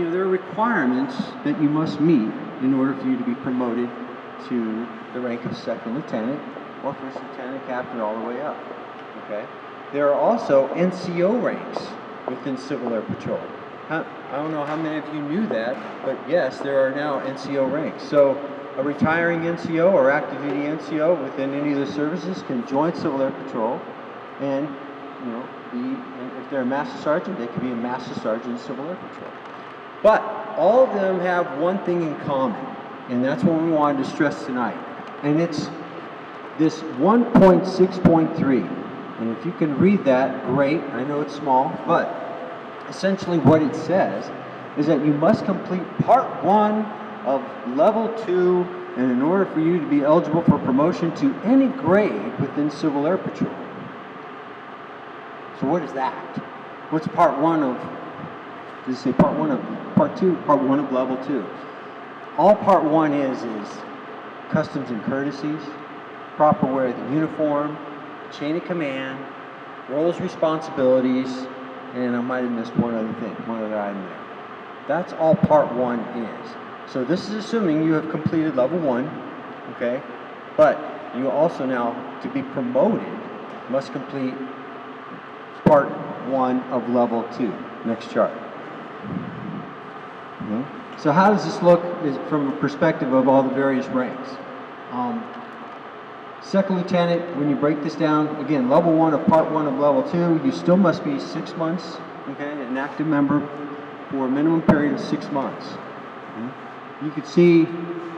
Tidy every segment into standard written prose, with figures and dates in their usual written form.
there are requirements that you must meet in order for you to be promoted to the rank of second lieutenant or first lieutenant, captain, all the way up. Okay. There are also NCO ranks within Civil Air Patrol. I don't know how many of you knew that, but yes, there are now NCO ranks. So a retiring NCO or active duty NCO within any of the services can join Civil Air Patrol, and if they're a master sergeant, they can be a master sergeant in Civil Air Patrol. But all of them have one thing in common, and that's what we wanted to stress tonight. And it's this 1.6.3. And if you can read that, great. I know it's small, but essentially what it says is that you must complete part 1 of level 2, and in order for you to be eligible for promotion to any grade within Civil Air Patrol. So what is that? What's part 1 of, does it say part 1 of, part 2, part 1 of level 2? All part 1 is customs and courtesies, proper wear of the uniform, chain of command, roles, responsibilities, and I might have missed one other thing, one other item there. That's all part 1 is. So this is assuming you have completed level 1, okay? But you also now, to be promoted, must complete part 1 of level 2. Next chart. Okay. So how does this look from a perspective of all the various ranks? Second lieutenant, when you break this down, again, level 1 of part 1 of level 2, you still must be 6 months, okay, an active member for a minimum period of 6 months. Okay. You can see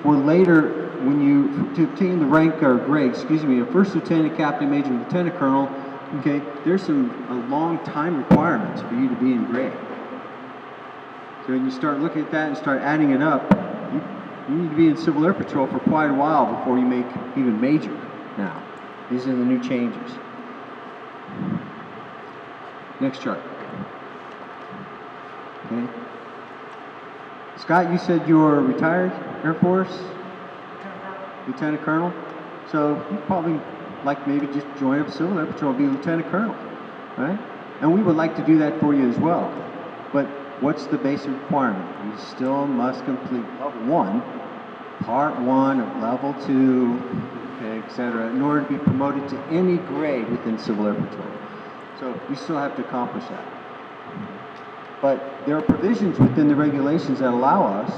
for later, to obtain the rank or grade, of first lieutenant, captain, major, lieutenant colonel, okay, there's some long time requirements for you to be in grade. So when you start looking at that and start adding it up, you need to be in Civil Air Patrol for quite a while before you make even major. Now, these are the new changes. Next chart. Okay. Scott, you said you were retired Air Force? Lieutenant Colonel. So you probably like maybe just join up Civil Air Patrol and be Lieutenant Colonel, right? And we would like to do that for you as well. But what's the basic requirement? You still must complete level 1, part 1 of level 2, okay, etc., in order to be promoted to any grade within Civil Air Patrol. So you still have to accomplish that. But there are provisions within the regulations that allow us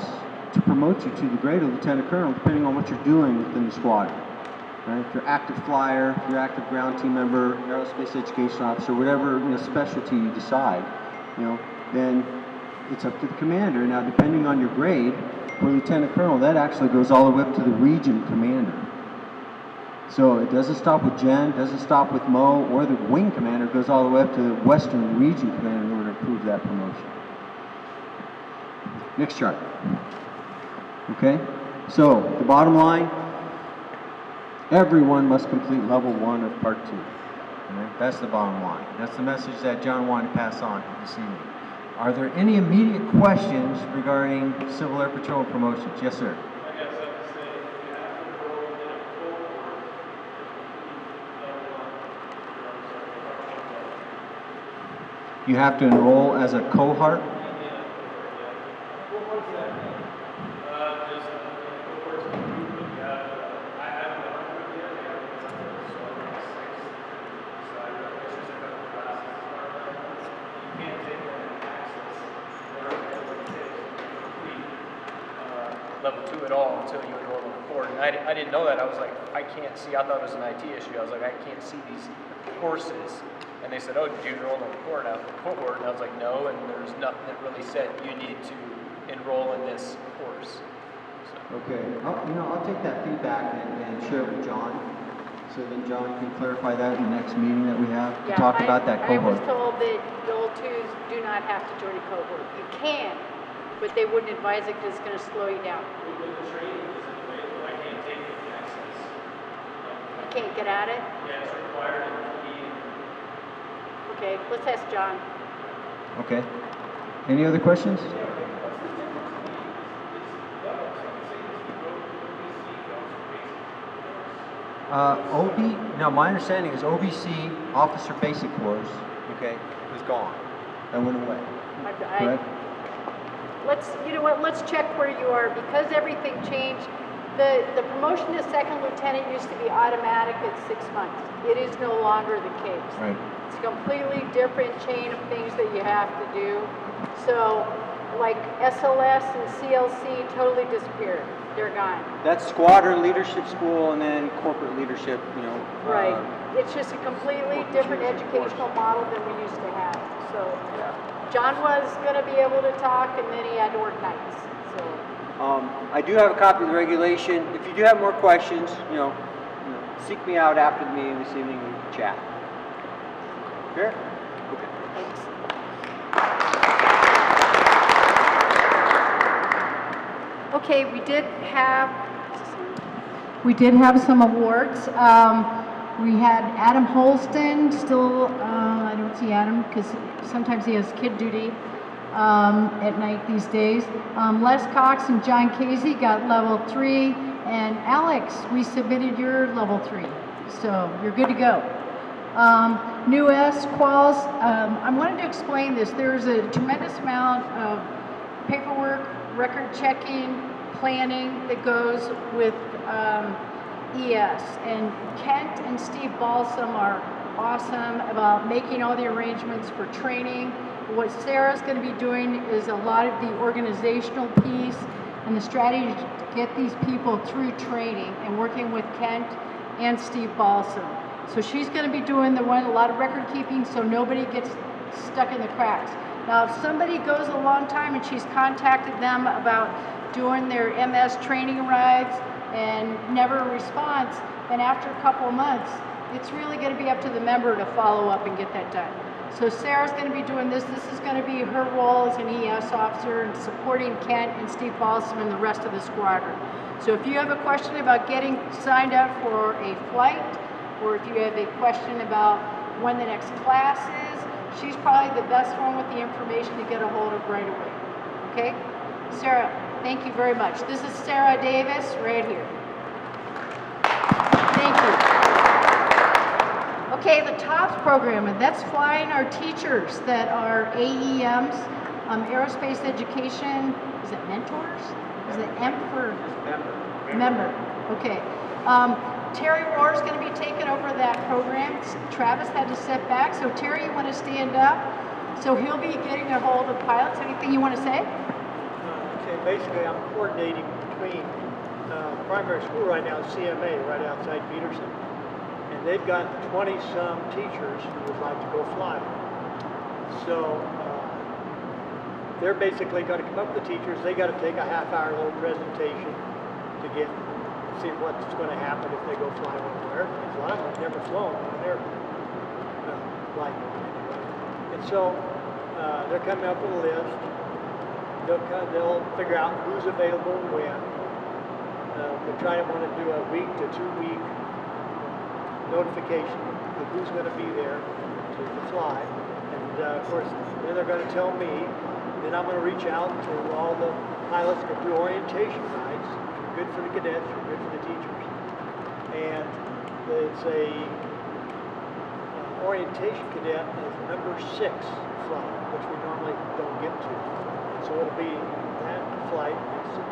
to promote you to the grade of Lieutenant Colonel depending on what you're doing within the squadron. Right? If you're active flyer, if you're active ground team member, aerospace education officer, whatever specialty you decide, then it's up to the commander. Now, depending on your grade, for Lieutenant Colonel, that actually goes all the way up to the region commander. So it doesn't stop with Jen, doesn't stop with Mo, or the wing commander. It goes all the way up to the Western Region commander in order to approve that promotion. Next chart. Okay, so the bottom line, everyone must complete level 1 of part 2. Right? That's the bottom line. That's the message that John wanted to pass on this evening. Are there any immediate questions regarding Civil Air Patrol promotions? Yes, sir. You have to enroll as a cohort? Level 2 at all until you enroll in the court. And I didn't know that. I was like, I can't see. I thought it was an IT issue. I was like, I can't see these courses. And they said, oh, did you enroll in the cohort? And I was like, no. And there's nothing that really said you need to enroll in this course. So. Okay. I'll take that feedback and share it with John. So then John can clarify that in the next meeting that we have to talk about that cohort. I was told that level 2s do not have to join a cohort. You can, but they wouldn't advise it because it's going to slow you down. With the training, is it available? I can't take it in access. You can't get at it? Yeah, it's required in the key. Okay, let's ask John. Okay. Any other questions? Now my understanding is OBC, Officer Basic Course, okay, was gone. That went away. Correct? you know what, let's check where you are, because everything changed. The promotion to second lieutenant used to be automatic at 6 months. It is no longer the case. Right. It's a completely different chain of things that you have to do. So, like SLS and CLC totally disappeared. They're gone. That's squadron leadership school and then corporate leadership, you know. Right. It's just a completely different educational model than we used to have. So, John was going to be able to talk, and then he had to work nights. So. I do have a copy of the regulation. If you do have more questions, you know, seek me out after the meeting this evening and we can chat. Fair? Okay. Thanks. Okay, we did have some awards. We had Adam Holston, still, I don't see Adam because sometimes he has kid duty at night these days. Les Cox and John Casey got level 3, and Alex, we submitted your level 3, so you're good to go. New S quals, I wanted to explain this. There's a tremendous amount of paperwork, record checking, planning that goes with ES, and Kent and Steve Balsam are awesome about making all the arrangements for training. What Sarah's going to be doing is a lot of the organizational piece and the strategy to get these people through training, and working with Kent and Steve Balsam. So she's going to be doing a lot of record keeping, so nobody gets stuck in the cracks. Now, if somebody goes a long time and she's contacted them about doing their MS training rides and never a response, then after a couple of months, it's really going to be up to the member to follow up and get that done. So Sarah's going to be doing this. This is going to be her role as an ES officer and supporting Kent and Steve Balsam and the rest of the squadron. So if you have a question about getting signed up for a flight, or if you have a question about when the next class is, she's probably the best one with the information to get a hold of right away. Okay? Sarah, thank you very much. This is Sarah Davis right here. Thank you. Okay, the TOPS program, and that's flying our teachers that are AEMs, aerospace education, is it mentors? Is it M for? Member. Okay. Terry Rohr's going to be taking over that program. Travis had to step back, so Terry, you want to stand up? So he'll be getting a hold of pilots. Anything you want to say? Okay, basically I'm coordinating between primary school right now, CMA, right outside Peterson. And they've got 20-some teachers who would like to go fly. So they're basically going to come up with the teachers. They got to take a half-hour little presentation to see what's going to happen if they go fly one of their airplanes. A lot of them have never flown on an airplane, like anyway. And so they're coming up with a list. They'll figure out who's available when. We try to want to do a week to 2 week notification of who's going to be there to fly. And of course, then they're going to tell me. Then I'm going to reach out to all the pilots that do orientation rides, which are good for the cadets, which are good for the teachers. And it's a orientation cadet is number 6 flight, which we normally don't get to. So it'll be that flight.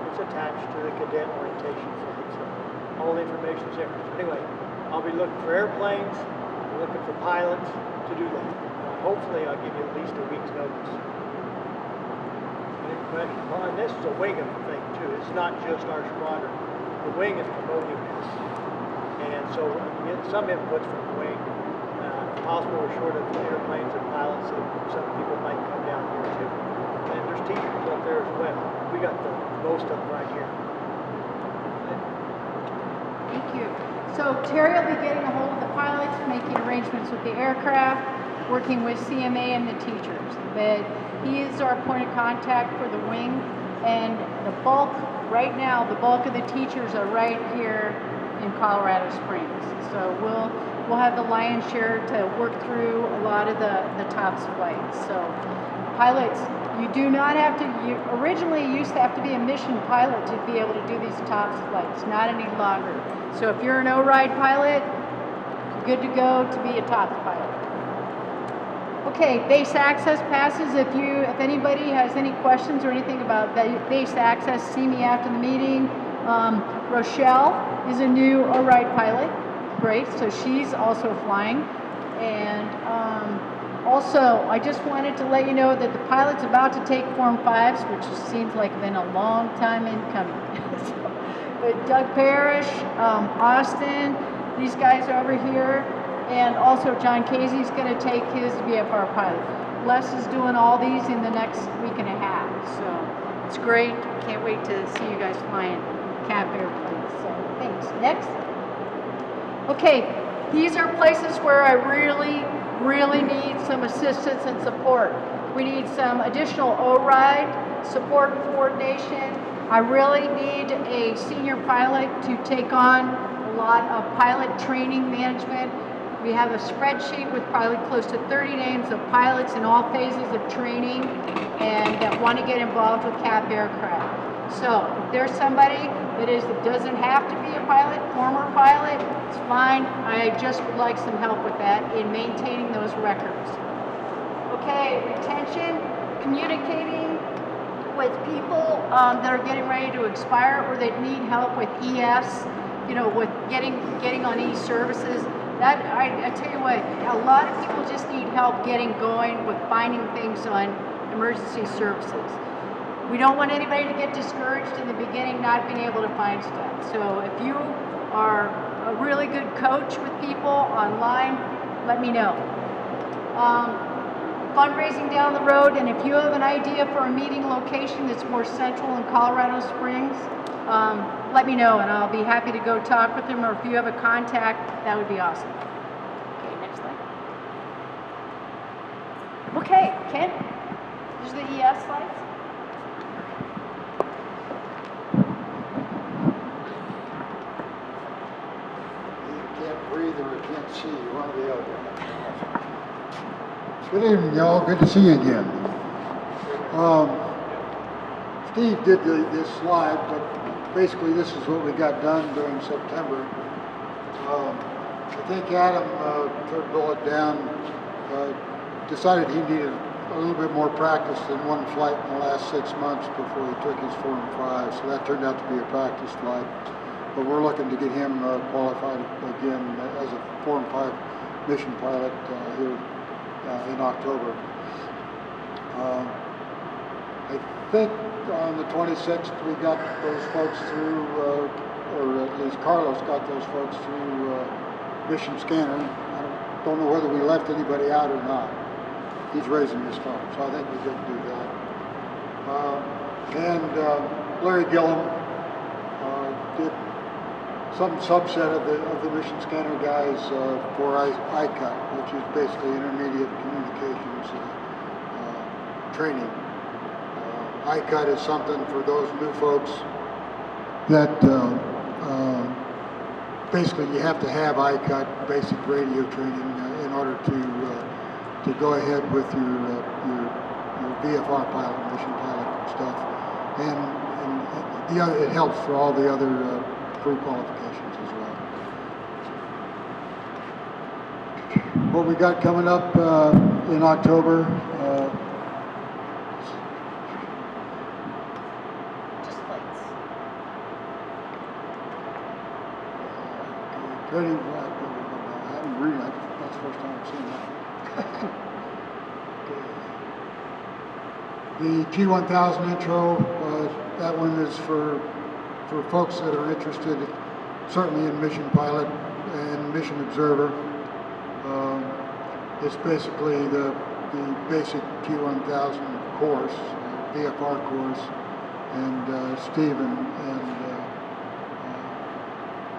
It's attached to the cadet orientation flight. So all the information is there. Anyway, I'll be looking for airplanes, looking for pilots to do that. Hopefully I'll give you at least a week's notice. Any questions? Well, and this is a wing of the thing too. It's not just our squadron. The wing is promoting this. And so we get some inputs from the wing. Possible we're short of airplanes and pilots, and some people might come down here too. And there's teachers up there as well. We got most of them right here. Thank you. So Terry will be getting a hold of the pilots, making arrangements with the aircraft, working with CMA and the teachers. But he is our point of contact for the wing, and the bulk, right now, the bulk of the teachers are right here in Colorado Springs. So we'll have the lion's share to work through a lot of the TOPS flights. So pilots, you do not have to, originally you used to have to be a mission pilot to be able to do these TOPS flights, not any longer. So if you're an O-ride pilot, good to go to be a TOPS pilot. Okay, base access passes. If anybody has any questions or anything about base access, see me after the meeting. Rochelle is a new ORIDE pilot. Great, so she's also flying. And also, I just wanted to let you know that the pilot's about to take Form 5s, which seems like been a long time in coming. But Doug Parrish, Austin, these guys over here, and also John Casey's going to take his VFR pilot. Les is doing all these in the next week and a half, so it's great. Can't wait to see you guys flying cap airplanes. So thanks. Next. Okay, these are places where I really need some assistance and support. We need some additional ORIDE support and coordination. I really need a senior pilot to take on a lot of pilot training management. We have a spreadsheet with probably close to 30 names of pilots in all phases of training and that want to get involved with cap aircraft. So if there's somebody that doesn't have to be a pilot, former pilot, it's fine. I just would like some help with that in maintaining those records. Okay, retention, communicating with people that are getting ready to expire or that need help with ES, with getting on e-services. That I tell you what, a lot of people just need help getting going with finding things on emergency services. We don't want anybody to get discouraged in the beginning not being able to find stuff. So if you are a really good coach with people online, let me know. Fundraising down the road, and if you have an idea for a meeting location that's more central in Colorado Springs, let me know and I'll be happy to go talk with them, or if you have a contact, that would be awesome. Okay, next slide. Okay, Ken, here's the ES slides. You can't breathe or you can't see, one or the other. Good evening, y'all. Good to see you again. Steve did this slide, but basically this is what we got done during September. I think Adam, third bullet down, decided he needed a little bit more practice than one flight in the last 6 months before he took his Form 5, so that turned out to be a practice flight. But we're looking to get him qualified again as a Form 5 mission pilot here in October. I think on the 26th we got those folks through, or at least Carlos got those folks through mission scanner. I don't know whether we left anybody out or not. He's raising his phone, so I think we did do that. And Larry Gillum did some subset of the mission scanner guys for ICUT, which is basically intermediate communications training. ICUT is something for those new folks that basically you have to have ICUT, basic radio training, in order to go ahead with your VFR pilot, mission pilot stuff, and the other, it helps for all the other crew qualifications as well. What we got coming up in October. Training, I haven't read it. That's the first time I've seen that. The G1000 intro, that one is for folks that are interested, certainly in mission pilot and mission observer. It's basically the basic G1000 course, VFR course, and Stephen and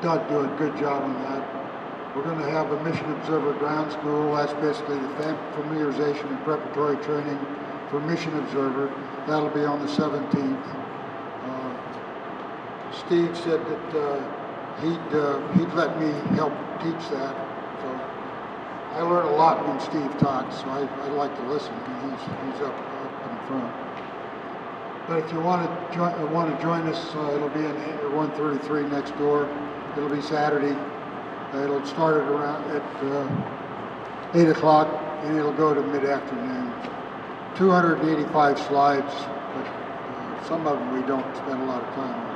Doug do a good job on that. We're going to have a mission observer ground school. That's basically the familiarization and preparatory training for mission observer. That'll be on the 17th. Steve said that he'd let me help teach that. So I learn a lot when Steve talks, so I like to listen when he's up in front. But if you want to join us, it'll be in 133 next door. It'll be Saturday. It'll start at around 8 o'clock. and it'll go to mid-afternoon. 285 slides, but some of them we don't spend a lot of time on.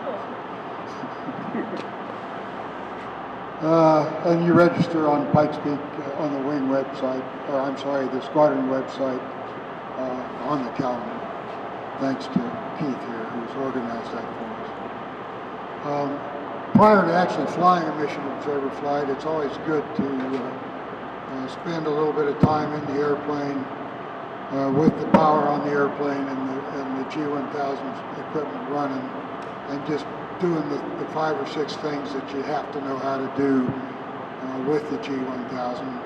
And you register on Pikes Peak on the wing website, or I'm sorry, the squadron website on the calendar. Thanks to Keith here, who's organized that for us. Prior to actually flying a mission observer flight, it's always good to spend a little bit of time in the airplane with the power on the airplane and the G1000 equipment running, and just doing the 5 or 6 things that you have to know how to do with the G1000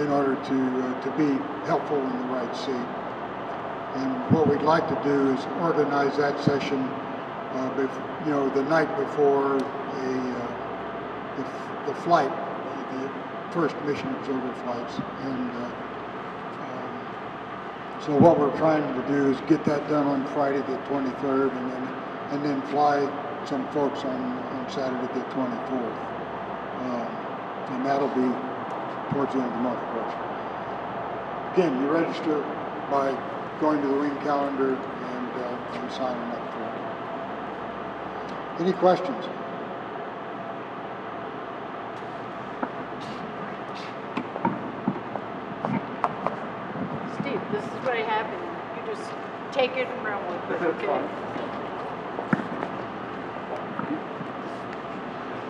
in order to be helpful in the right seat. And what we'd like to do is organize that session, the night before the flight, the first mission observer flights. And so what we're trying to do is get that done on Friday the 23rd, and then fly some folks on Saturday the 24th. And that'll be towards the end of the month, of course. Again, you register by going to the wing calendar and signing up for it. Any questions? Steve, this is what I have, and you just take it and run with it, okay?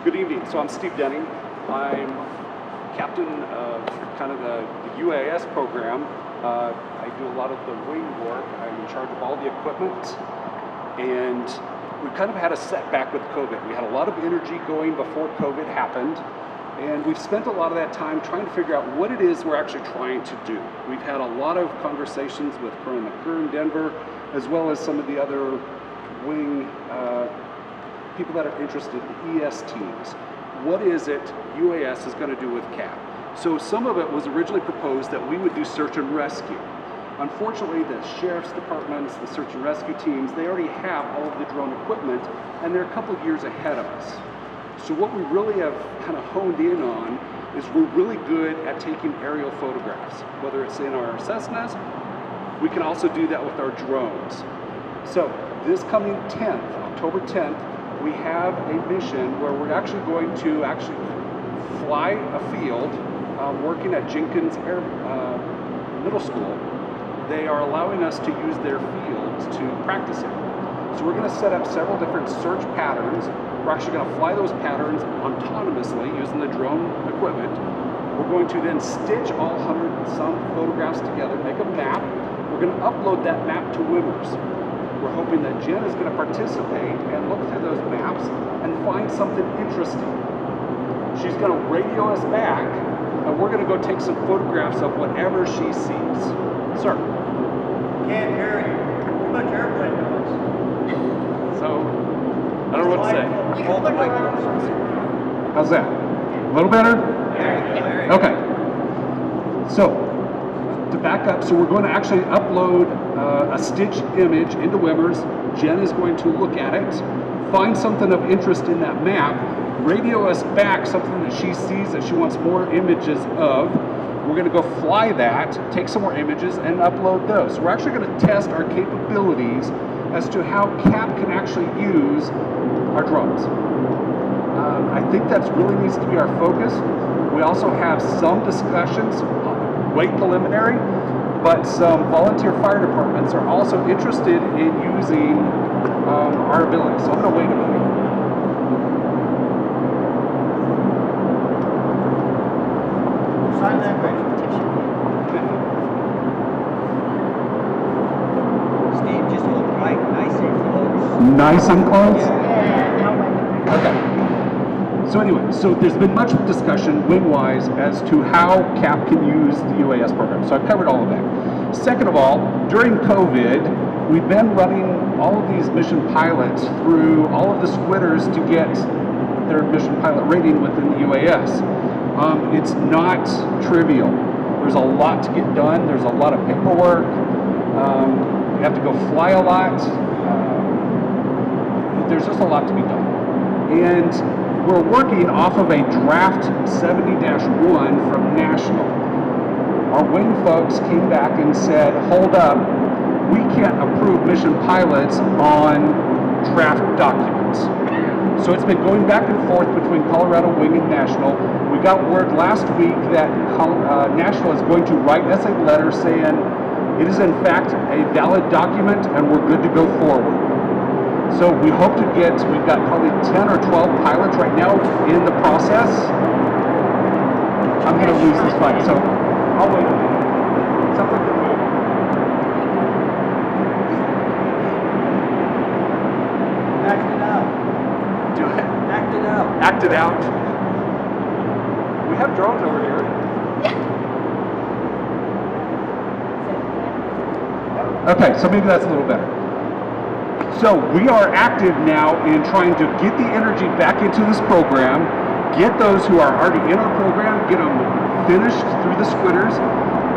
Good evening. So I'm Steve Denning. I'm captain of kind of the UAS program. I do a lot of the wing work. I'm in charge of all the equipment. And we kind of had a setback with COVID. We had a lot of energy going before COVID happened. And we've spent a lot of that time trying to figure out what it is we're actually trying to do. We've had a lot of conversations with Colonel McCurr in Denver, as well as some of the other wing people that are interested in ES teams. What is it UAS is going to do with CAP? So some of it was originally proposed that we would do search and rescue. Unfortunately, the sheriff's departments, the search and rescue teams, they already have all of the drone equipment, and they're a couple of years ahead of us. So what we really have kind of honed in on is we're really good at taking aerial photographs, whether it's in our Cessnas. We can also do that with our drones. So this coming 10th, October 10th, we have a mission where we're actually going to fly a field working at Jenkins Middle School. They are allowing us to use their fields to practice it. So we're going to set up several different search patterns. We're actually going to fly those patterns autonomously using the drone equipment. We're going to then stitch all 100 and some photographs together, make a map. We're going to upload that map to Wimmers. We're hoping that Jen is going to participate and look through those maps and find something interesting. She's going to radio us back, and we're going to go take some photographs of whatever she sees. Sir? Can't hear you. Too much airplane noise. So, I don't know what to say. You can put it around. How's that? A little better? Okay. So, to back up, so we're going to actually upload a stitched image into Wimmers. Jen is going to look at it, find something of interest in that map, radio us back something that she sees that she wants more images of. We're going to go fly that, take some more images, and upload those. So we're actually going to test our capabilities as to how CAP can actually use our drones. I think that really needs to be our focus. We also have some discussions, way preliminary, but some volunteer fire departments are also interested in using our ability. So I'm going to wait a minute. Sign language. Steve, just hold the mic nice and close. Nice and close? Yeah, now wait. Okay. So anyway, so there's been much discussion wing-wise as to how CAP can use the UAS program. So I've covered all of that. Second of all, during COVID, we've been running all of these mission pilots through all of the squitters to get their mission pilot rating within the UAS. It's not trivial. There's a lot to get done. There's a lot of paperwork. You have to go fly a lot. There's just a lot to be done. And we're working off of a draft 70-1 from National. our wing folks came back and said, hold up, we can't approve mission pilots on draft documents. So it's been going back and forth between Colorado Wing and National. We got word last week that National is going to write us a letter saying it is in fact a valid document and we're good to go forward. So we hope to we've got probably 10 or 12 pilots right now in the process. I'm going to lose this fight, so I'll wait a minute. Sounds like they're moving. Act it out. Do it. Act it out. Act it out. We have drones over here. Okay, so maybe that's a little better. So we are active now in trying to get the energy back into this program, get those who are already in our program, get them finished through the squitters.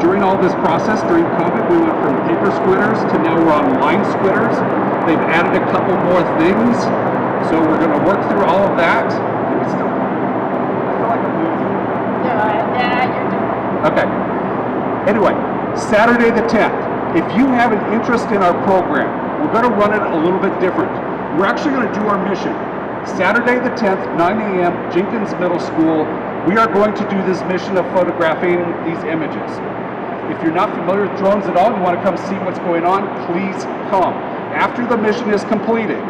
During all this process, during COVID, we went from paper squitters to now we're on line squitters. They've added a couple more things, so we're going to work through all of that. I feel like I'm losing. You're doing. Okay. Anyway, Saturday the 10th. If you have an interest in our program, we're going to run it a little bit different. We're actually going to do our mission. Saturday the 10th, 9 a.m., Jenkins Middle School. We are going to do this mission of photographing these images. If you're not familiar with drones at all, you want to come see what's going on, please come. After the mission is completed,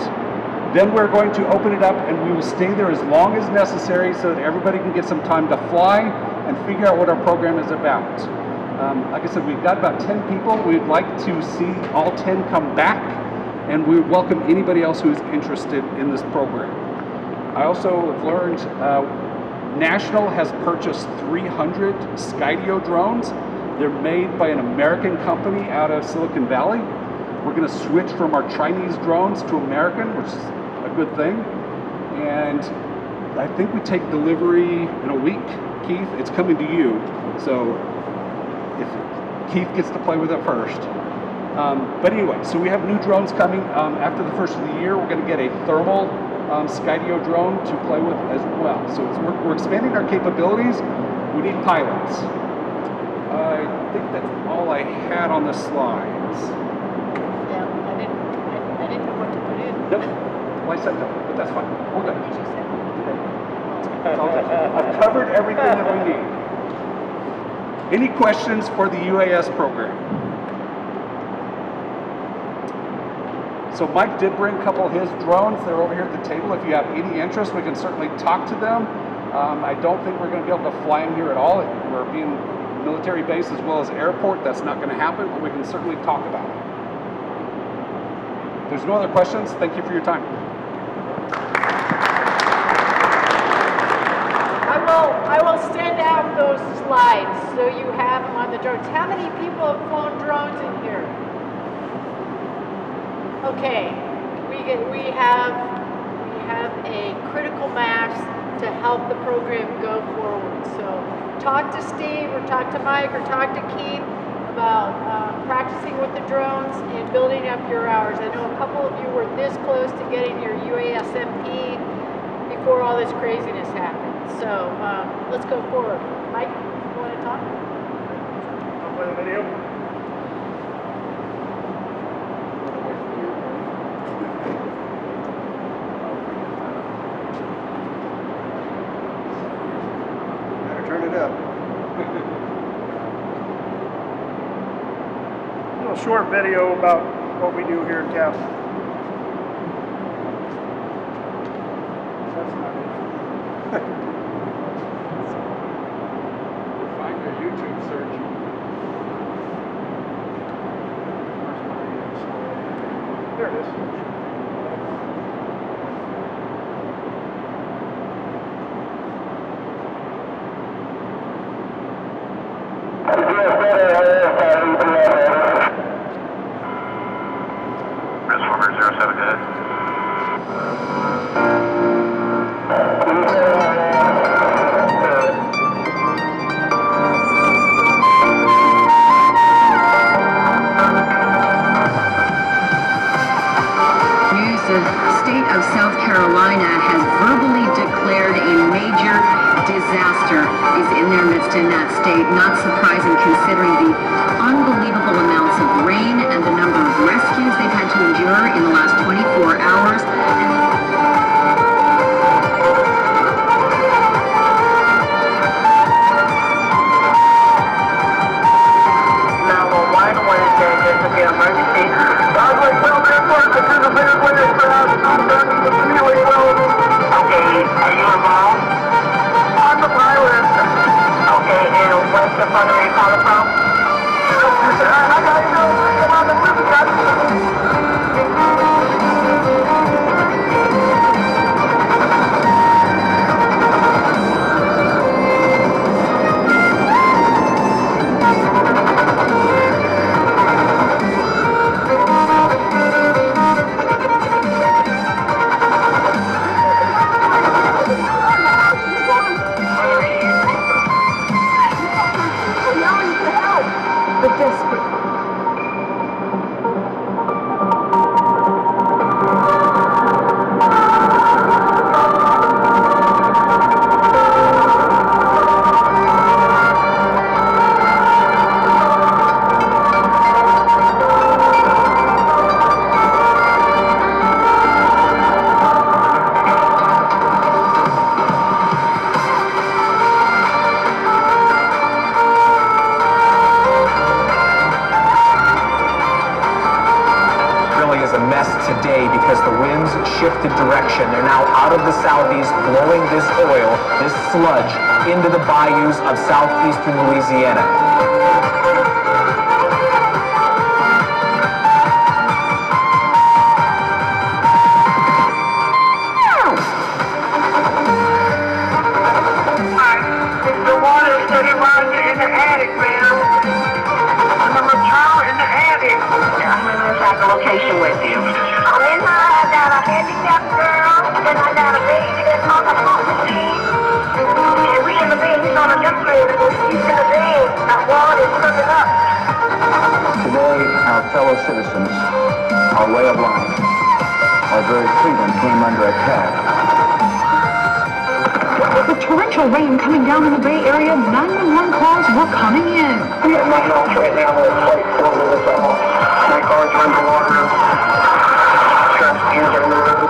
then we're going to open it up and we will stay there as long as necessary so that everybody can get some time to fly and figure out what our program is about. Like I said, we've got about 10 people. We'd like to see all 10 come back, and we welcome anybody else who is interested in this program. I also have learned National has purchased 300 Skydio drones. They're made by an American company out of Silicon Valley. We're going to switch from our Chinese drones to American, which is a good thing. And I think we take delivery in a week. Keith, it's coming to you. So if Keith gets to play with it first. But anyway, so we have new drones coming after the first of the year. We're going to get a thermal Skydio drone to play with as well. So we're expanding our capabilities. We need pilots. I think that's all I had on the slides. Yeah, I didn't know what to put in. Nope. Well, I said no, but that's fine. We're good. Did you say? It's all good. I've covered everything that we need. Any questions for the UAS program? So Mike did bring a couple of his drones. They're over here at the table. If you have any interest, we can certainly talk to them. I don't think we're going to be able to fly them here at all. We're being military base as well as airport. That's not going to happen, but we can certainly talk about it. If there's no other questions, thank you for your time. I will send out those slides so you have them on the drones. How many people have flown drones in here? Okay, we have a critical mass to help the program go forward. So talk to Steve or talk to Mike or talk to Keith about practicing with the drones and building up your hours. I know a couple of you were this close to getting your UASMP before all this craziness happened. So let's go forward. Mike, you want to talk? I'll play the video. Better turn it up. A little short video about what we do here at CAP. That's not it. Find your YouTube search. There it is. Reserves, have a good. The state of South Carolina has verbally declared a major disaster is in their midst in that state. Not surprising considering the unbelievable amounts of rain and the number of rescues they've had to endure in the last 24 hours. Emergency. I was like, well, man, work, this is a big winter crowd. I'm done with the freeway road. Okay, are you involved? I'm the pilot. Okay, and what's the funding calling from? I got you know, come on, the river got today because the winds shifted direction. They're now out of the southeast, blowing this oil, this sludge, into the bayous of southeastern Louisiana. The water is steady rising in the attic, man. I'm a child in the attic. I'm going to check the location with you. I'm in my, I got a handicapped girl, and I got a baby that's on the pump machine. And we in the bed, he's on a generator. He's in the bed. That water is coming up. Today, our fellow citizens, our way of life, our very freedom came under attack. With the torrential rain coming down in the Bay Area, 911 calls were coming in. We have nothing else right now. We're quite full of this all. My car's underwater. Trash cans are in the road.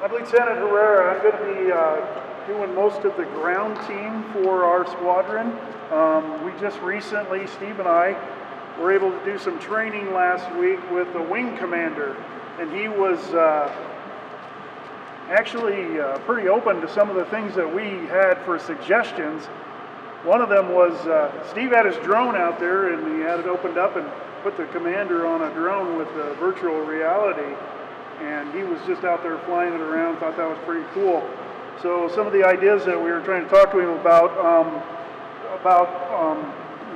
I'm Lieutenant Herrera. I'm going to be doing most of the ground team for our squadron. We just recently, Steve and I, were able to do some training last week with the wing commander, and he was actually pretty open to some of the things that we had for suggestions. One of them was Steve had his drone out there, and he had it opened up and put the commander on a drone with virtual reality. And he was just out there flying it around, thought that was pretty cool. So some of the ideas that we were trying to talk to him about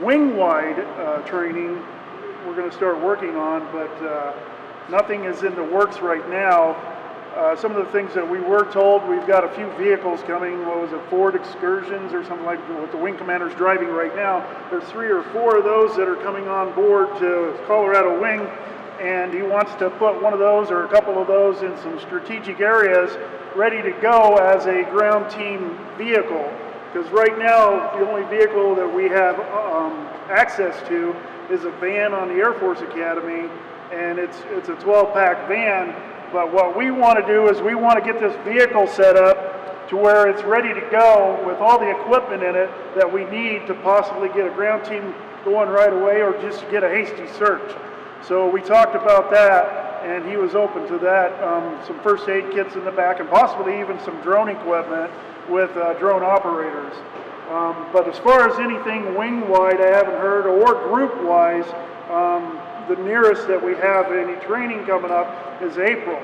wing-wide training, we're going to start working on, but nothing is in the works right now. Some of the things that we were told, we've got a few vehicles coming, what was it, Ford Excursions or something like what the wing commander's driving right now. There's 3 or 4 of those that are coming on board to Colorado Wing. And he wants to put one of those or a couple of those in some strategic areas ready to go as a ground team vehicle. Because right now, the only vehicle that we have access to is a van on the Air Force Academy, and it's a 12-pack van. But what we want to do is we want to get this vehicle set up to where it's ready to go with all the equipment in it that we need to possibly get a ground team going right away or just get a hasty search. So we talked about that, and he was open to that. Some first aid kits in the back, and possibly even some drone equipment with drone operators. But as far as anything wing-wide, I haven't heard, or group-wise, the nearest that we have any training coming up is April.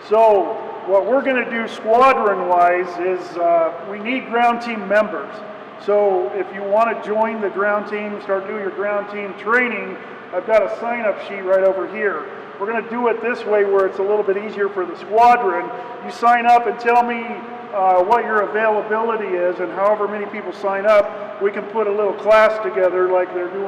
So what we're going to do squadron-wise is we need ground team members. So if you want to join the ground team, start doing your ground team training, I've got a sign-up sheet right over here. we're going to do it this way where it's a little bit easier for the squadron. You sign up and tell me what your availability is, and however many people sign up, we can put a little class together like they're doing